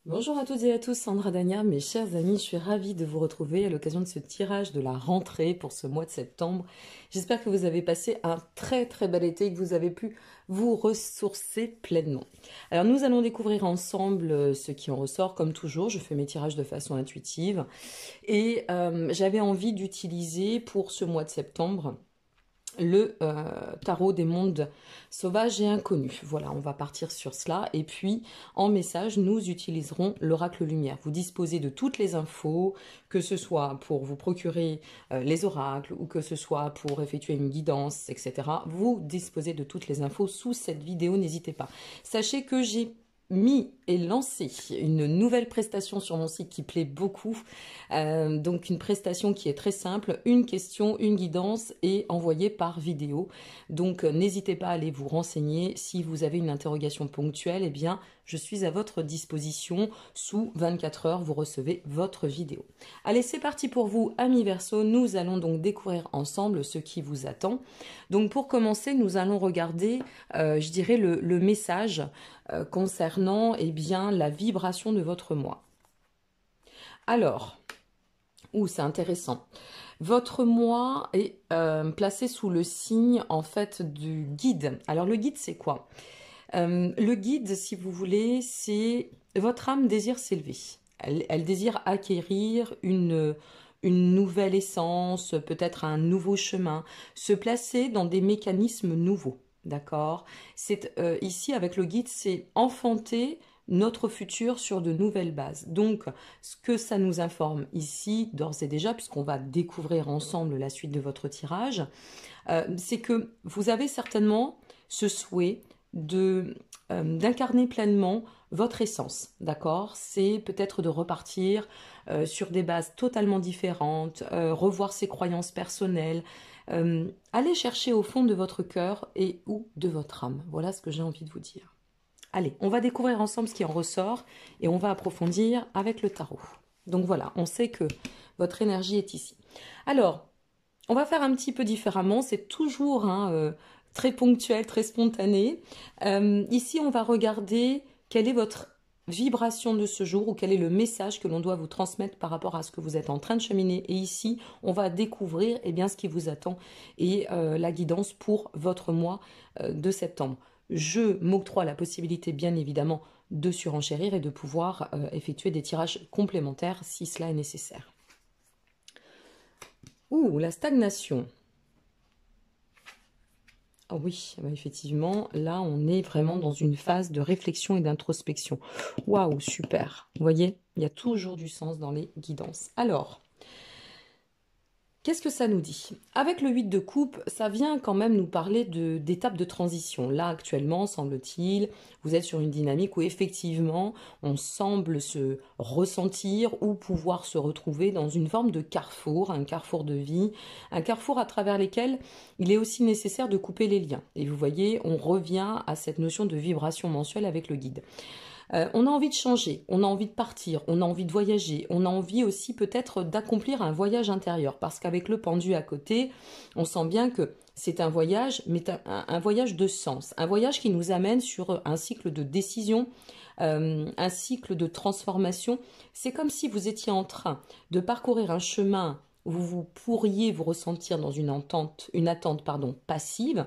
Bonjour à toutes et à tous, Sandra Dania, mes chers amis, je suis ravie de vous retrouver à l'occasion de ce tirage de la rentrée pour ce mois de septembre. J'espère que vous avez passé un très bel été et que vous avez pu vous ressourcer pleinement. Alors nous allons découvrir ensemble ce qui en ressort, comme toujours, je fais mes tirages de façon intuitive et j'avais envie d'utiliser pour ce mois de septembre le tarot des mondes sauvages et inconnus. Voilà, on va partir sur cela. Et puis, en message, nous utiliserons l'oracle lumière. Vous disposez de toutes les infos, que ce soit pour vous procurer les oracles ou que ce soit pour effectuer une guidance, etc. Vous disposez de toutes les infos sous cette vidéo, n'hésitez pas. Sachez que j'ai mis et lancé une nouvelle prestation sur mon site qui plaît beaucoup. Donc une prestation qui est très simple, une question, une guidance et envoyée par vidéo. Donc n'hésitez pas à aller vous renseigner. Si vous avez une interrogation ponctuelle, eh bien je suis à votre disposition. Sous 24 heures, vous recevez votre vidéo. Allez, c'est parti pour vous, amis Verseau. Nous allons donc découvrir ensemble ce qui vous attend. Donc pour commencer, nous allons regarder, je dirais, le message concernant eh bien, la vibration de votre moi. Alors, c'est intéressant. Votre moi est placé sous le signe en fait du guide. Alors le guide c'est quoi? Le guide, si vous voulez, c'est votre âme désire s'élever. Elle désire acquérir une nouvelle essence, peut-être un nouveau chemin, se placer dans des mécanismes nouveaux. D'accord? C'est ici avec le guide, c'est enfanter notre futur sur de nouvelles bases. Donc, ce que ça nous informe ici, d'ores et déjà, puisqu'on va découvrir ensemble la suite de votre tirage, c'est que vous avez certainement ce souhait d'incarner pleinement votre essence, d'accord? C'est peut-être de repartir sur des bases totalement différentes, revoir ses croyances personnelles, allez chercher au fond de votre cœur et ou de votre âme. Voilà ce que j'ai envie de vous dire. Allez, on va découvrir ensemble ce qui en ressort et on va approfondir avec le tarot. Donc voilà, on sait que votre énergie est ici. Alors, on va faire un petit peu différemment, c'est toujours très ponctuel, très spontané. Ici, on va regarder quelle est votre vibration de ce jour ou quel est le message que l'on doit vous transmettre par rapport à ce que vous êtes en train de cheminer. Et ici, on va découvrir eh bien, ce qui vous attend et la guidance pour votre mois de septembre. Je m'octroie la possibilité, bien évidemment, de surenchérir et de pouvoir effectuer des tirages complémentaires si cela est nécessaire. La stagnation. Oh oui, effectivement, là, on est vraiment dans une phase de réflexion et d'introspection. Waouh, super. Vous voyez, il y a toujours du sens dans les guidances. Alors, qu'est-ce que ça nous dit? Avec le 8 de coupe, ça vient quand même nous parler d'étapes de transition. Là, actuellement, semble-t-il, vous êtes sur une dynamique où effectivement, on semble se ressentir ou pouvoir se retrouver dans une forme de carrefour, un carrefour de vie, un carrefour à travers lesquels il est aussi nécessaire de couper les liens. Et vous voyez, on revient à cette notion de vibration mensuelle avec le guide. On a envie de changer, on a envie de partir, on a envie de voyager, on a envie aussi peut-être d'accomplir un voyage intérieur, parce qu'avec le pendu à côté, on sent bien que c'est un voyage, mais un voyage de sens, un voyage qui nous amène sur un cycle de décision, un cycle de transformation. C'est comme si vous étiez en train de parcourir un chemin où vous pourriez vous ressentir dans une attente passive,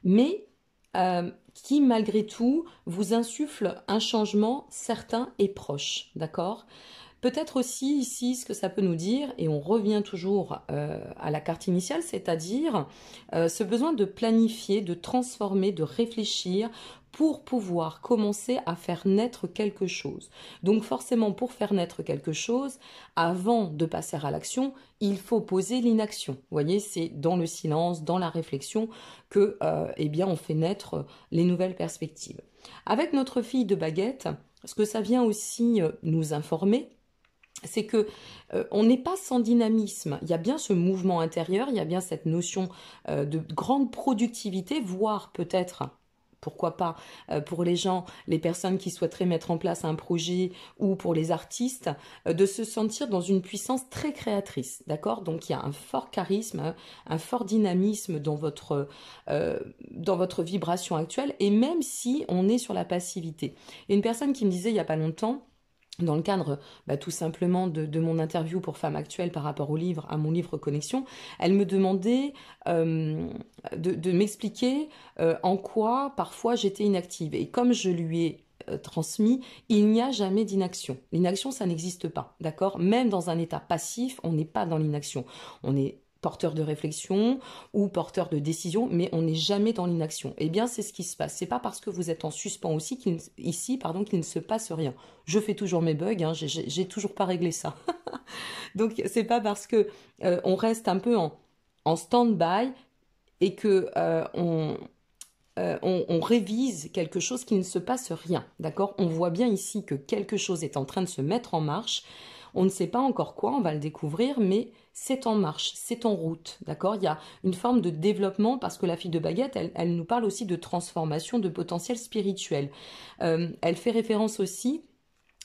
mais qui malgré tout vous insuffle un changement certain et proche, d'accord? Peut-être aussi ici ce que ça peut nous dire, et on revient toujours à la carte initiale, c'est-à-dire ce besoin de planifier, de transformer, de réfléchir pour pouvoir commencer à faire naître quelque chose. Donc forcément, pour faire naître quelque chose, avant de passer à l'action, il faut poser l'inaction. Vous voyez, c'est dans le silence, dans la réflexion que eh bien, on fait naître les nouvelles perspectives. Avec notre fille de baguette, ce que ça vient aussi nous informer, c'est que on n'est pas sans dynamisme. Il y a bien ce mouvement intérieur, il y a bien cette notion de grande productivité, voire peut-être pourquoi pas, pour les gens, les personnes qui souhaiteraient mettre en place un projet ou pour les artistes, de se sentir dans une puissance très créatrice, d'accord? Donc il y a un fort charisme, hein, un fort dynamisme dans votre vibration actuelle, et même si on est sur la passivité. Il y a une personne qui me disait il n'y a pas longtemps, dans le cadre tout simplement de mon interview pour Femme Actuelle par rapport au livre, à mon livre Connexion, elle me demandait de m'expliquer en quoi parfois j'étais inactive. Et comme je lui ai transmis, il n'y a jamais d'inaction. L'inaction, ça n'existe pas, d'accord? Même dans un état passif, on n'est pas dans l'inaction. On est porteur de réflexion ou porteur de décision, mais on n'est jamais dans l'inaction. Eh bien, c'est ce qui se passe. C'est pas parce que vous êtes en suspens aussi qu'il ne se passe rien. Je fais toujours mes bugs, hein, j'ai toujours pas réglé ça. Donc, c'est pas parce que on reste un peu en stand-by et que on révise quelque chose qu'il ne se passe rien, d'accord? On voit bien ici que quelque chose est en train de se mettre en marche. On ne sait pas encore quoi, on va le découvrir, mais c'est en marche, c'est en route, d'accord? Il y a une forme de développement parce que la fille de baguette, elle nous parle aussi de transformation, de potentiel spirituel. Elle fait référence aussi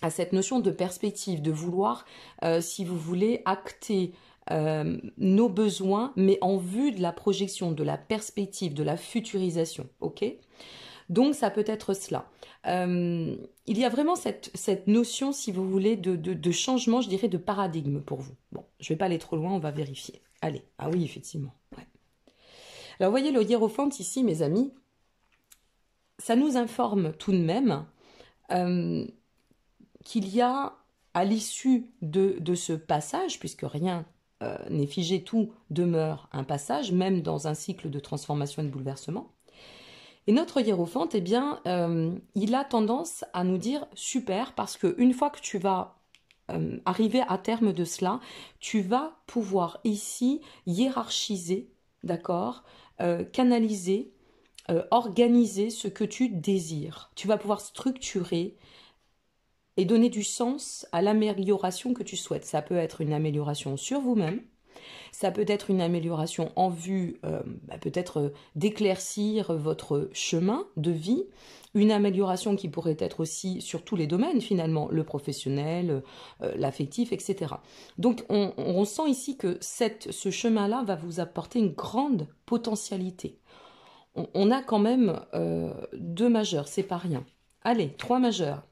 à cette notion de perspective, de vouloir, si vous voulez, acter nos besoins, mais en vue de la projection, de la perspective, de la futurisation, ok? Donc ça peut être cela. Il y a vraiment cette notion, si vous voulez, de changement, je dirais, de paradigme pour vous. Bon, je ne vais pas aller trop loin, on va vérifier. Allez, ah oui, effectivement. Ouais. Alors, vous voyez, le hiérophant ici, mes amis, ça nous informe tout de même qu'il y a, à l'issue de ce passage, puisque rien n'est figé, tout demeure un passage, même dans un cycle de transformation et de bouleversement. Et notre hiérophante, eh bien, il a tendance à nous dire super, parce qu'une fois que tu vas arriver à terme de cela, tu vas pouvoir ici hiérarchiser, d'accord, canaliser, organiser ce que tu désires. Tu vas pouvoir structurer et donner du sens à l'amélioration que tu souhaites. Ça peut être une amélioration sur vous-même, ça peut être une amélioration en vue peut-être d'éclaircir votre chemin de vie, une amélioration qui pourrait être aussi sur tous les domaines finalement, le professionnel, l'affectif, etc. Donc on sent ici que ce chemin-là va vous apporter une grande potentialité. On a quand même 2 majeurs, c'est pas rien. Allez, 3 majeurs.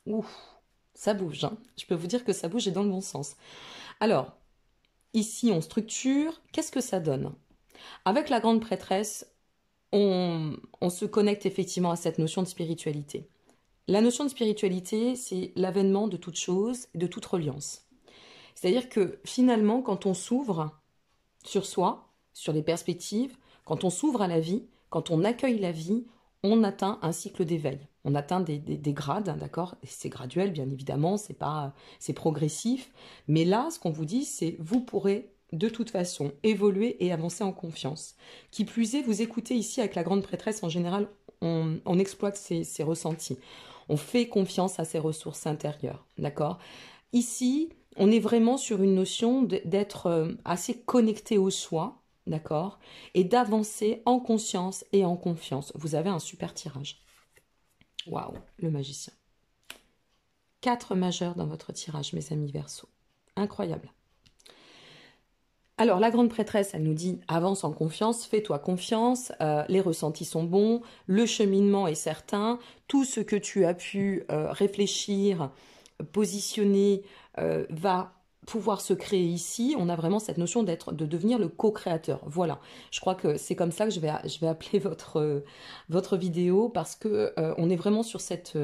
Ouf, ça bouge, hein. Je peux vous dire que ça bouge et dans le bon sens. Alors, ici, on structure. Qu'est-ce que ça donne? Avec la grande prêtresse, on se connecte effectivement à cette notion de spiritualité. La notion de spiritualité, c'est l'avènement de toute chose, de toute reliance. C'est-à-dire que finalement, quand on s'ouvre sur soi, sur les perspectives, quand on s'ouvre à la vie, quand on accueille la vie, on atteint un cycle d'éveil. On atteint des grades, d'accord? C'est graduel, bien évidemment, c'est progressif. Mais là, ce qu'on vous dit, c'est vous pourrez de toute façon évoluer et avancer en confiance. Qui plus est, vous écoutez ici avec la grande prêtresse, en général, on exploite ses ressentis. On fait confiance à ses ressources intérieures, d'accord? Ici, on est vraiment sur une notion d'être assez connecté au soi, d'accord? Et d'avancer en conscience et en confiance. Vous avez un super tirage. Waouh, le magicien. 4 majeurs dans votre tirage, mes amis Verseau. Incroyable. Alors, la grande prêtresse, elle nous dit, avance en confiance, fais-toi confiance, les ressentis sont bons, le cheminement est certain, tout ce que tu as pu réfléchir, positionner, va pouvoir se créer ici. On a vraiment cette notion de devenir le co-créateur. Voilà, je crois que c'est comme ça que je vais appeler votre vidéo, parce que on est vraiment sur cette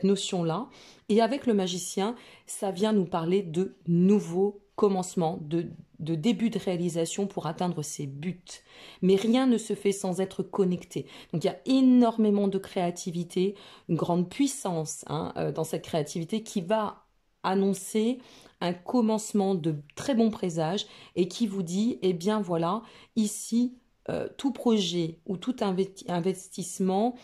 notion-là. Et avec le magicien, ça vient nous parler de nouveaux commencements, de début de réalisation pour atteindre ses buts. Mais rien ne se fait sans être connecté. Donc il y a énormément de créativité, une grande puissance dans cette créativité qui va annoncer un commencement de très bon présage et qui vous dit, eh bien voilà, ici, tout projet ou tout investissement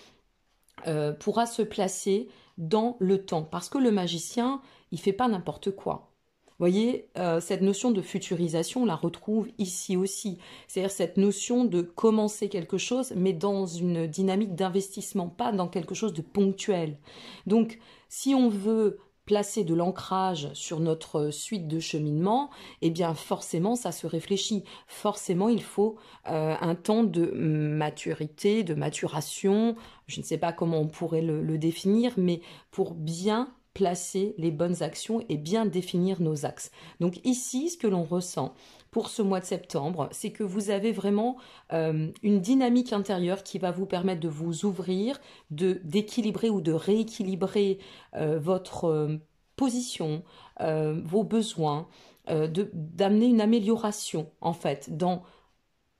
pourra se placer dans le temps. Parce que le magicien, il ne fait pas n'importe quoi. Voyez, cette notion de futurisation, on la retrouve ici aussi. C'est-à-dire cette notion de commencer quelque chose, mais dans une dynamique d'investissement, pas dans quelque chose de ponctuel. Donc, si on veut placer de l'ancrage sur notre suite de cheminement, eh bien forcément ça se réfléchit. Forcément il faut un temps de maturité, de maturation, je ne sais pas comment on pourrait le définir, mais pour bien placer les bonnes actions et bien définir nos axes. Donc ici, ce que l'on ressent pour ce mois de septembre, c'est que vous avez vraiment une dynamique intérieure qui va vous permettre de vous ouvrir, d'équilibrer ou de rééquilibrer votre position, vos besoins, d'amener une amélioration en fait dans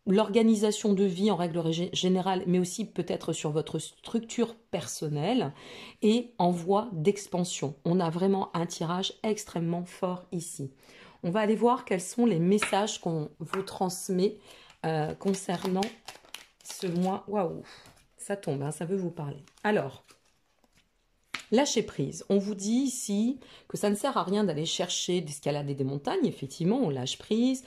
l'organisation de vie en règle générale, mais aussi peut-être sur votre structure personnelle et en voie d'expansion. On a vraiment un tirage extrêmement fort ici. On va aller voir quels sont les messages qu'on vous transmet concernant ce mois. Waouh, ça tombe, hein, ça veut vous parler. Alors, lâcher prise. On vous dit ici que ça ne sert à rien d'aller chercher d'escalader des montagnes. Effectivement, on lâche prise.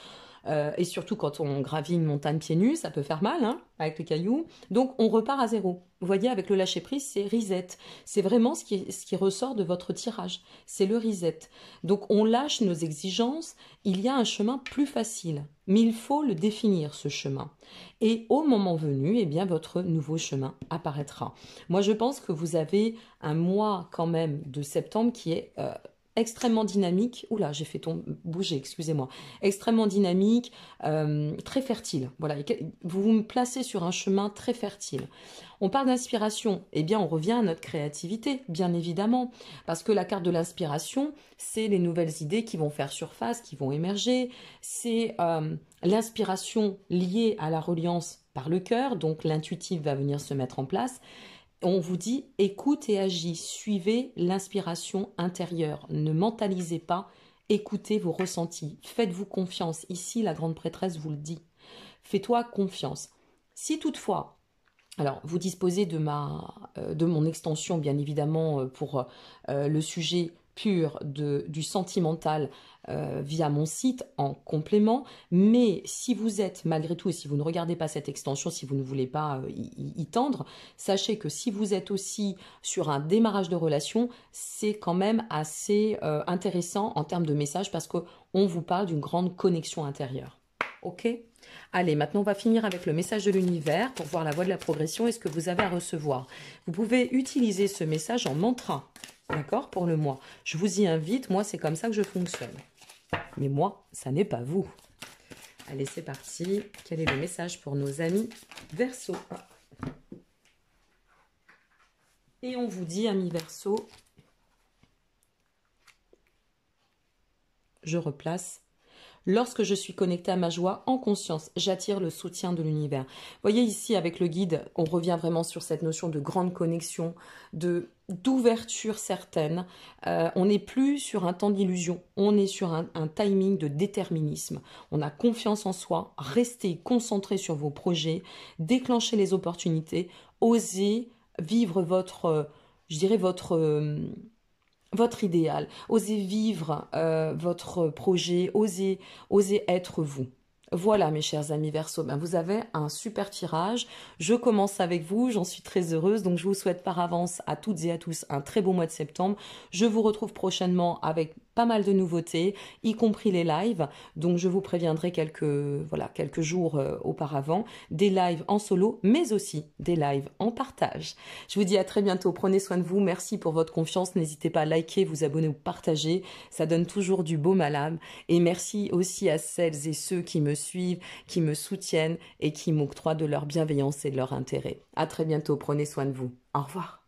Et surtout quand on gravit une montagne pieds nus, ça peut faire mal hein, avec les cailloux. Donc on repart à zéro. Vous voyez, avec le lâcher prise, c'est reset. C'est vraiment ce qui ressort de votre tirage. C'est le reset. Donc on lâche nos exigences. Il y a un chemin plus facile. Mais il faut le définir, ce chemin. Et au moment venu, eh bien, votre nouveau chemin apparaîtra. Moi, je pense que vous avez un mois quand même de septembre qui est extrêmement dynamique, oula j'ai fait bouger, excusez-moi, extrêmement dynamique, très fertile, voilà, vous me placez sur un chemin très fertile. On parle d'inspiration, eh bien on revient à notre créativité, bien évidemment, parce que la carte de l'inspiration, c'est les nouvelles idées qui vont faire surface, qui vont émerger, c'est l'inspiration liée à la reliance par le cœur, donc l'intuitif va venir se mettre en place. On vous dit, écoute et agis, suivez l'inspiration intérieure, ne mentalisez pas, écoutez vos ressentis, faites-vous confiance. Ici, la grande prêtresse vous le dit, fais-toi confiance. Si toutefois, alors vous disposez de mon extension, bien évidemment, pour le sujet pur du sentimental via mon site en complément, mais si vous êtes malgré tout, et si vous ne regardez pas cette extension, si vous ne voulez pas y tendre, sachez que si vous êtes aussi sur un démarrage de relation, c'est quand même assez intéressant en termes de message parce qu'on vous parle d'une grande connexion intérieure. Ok ? Allez, maintenant on va finir avec le message de l'univers pour voir la voie de la progression et ce que vous avez à recevoir. Vous pouvez utiliser ce message en mantra, d'accord, pour le mois. Je vous y invite, moi c'est comme ça que je fonctionne. Mais moi, ça n'est pas vous. Allez, c'est parti. Quel est le message pour nos amis Verseau? Et on vous dit, amis Verseau, je replace. Lorsque je suis connectée à ma joie en conscience, j'attire le soutien de l'univers. Vous voyez ici avec le guide, on revient vraiment sur cette notion de grande connexion, d'ouverture certaine. On n'est plus sur un temps d'illusion, on est sur un timing de déterminisme. On a confiance en soi, restez concentrés sur vos projets, déclenchez les opportunités, osez vivre votre, je dirais votre idéal, osez vivre votre projet, osez être vous. Voilà mes chers amis Verseau, ben, vous avez un super tirage, je commence avec vous, j'en suis très heureuse, donc je vous souhaite par avance à toutes et à tous un très beau mois de septembre. Je vous retrouve prochainement avec pas mal de nouveautés, y compris les lives, donc je vous préviendrai quelques jours auparavant, des lives en solo, mais aussi des lives en partage. Je vous dis à très bientôt, prenez soin de vous, merci pour votre confiance, n'hésitez pas à liker, vous abonner ou partager, ça donne toujours du baume à l'âme, et merci aussi à celles et ceux qui me suivent, qui me soutiennent et qui m'octroient de leur bienveillance et de leur intérêt. À très bientôt, prenez soin de vous. Au revoir.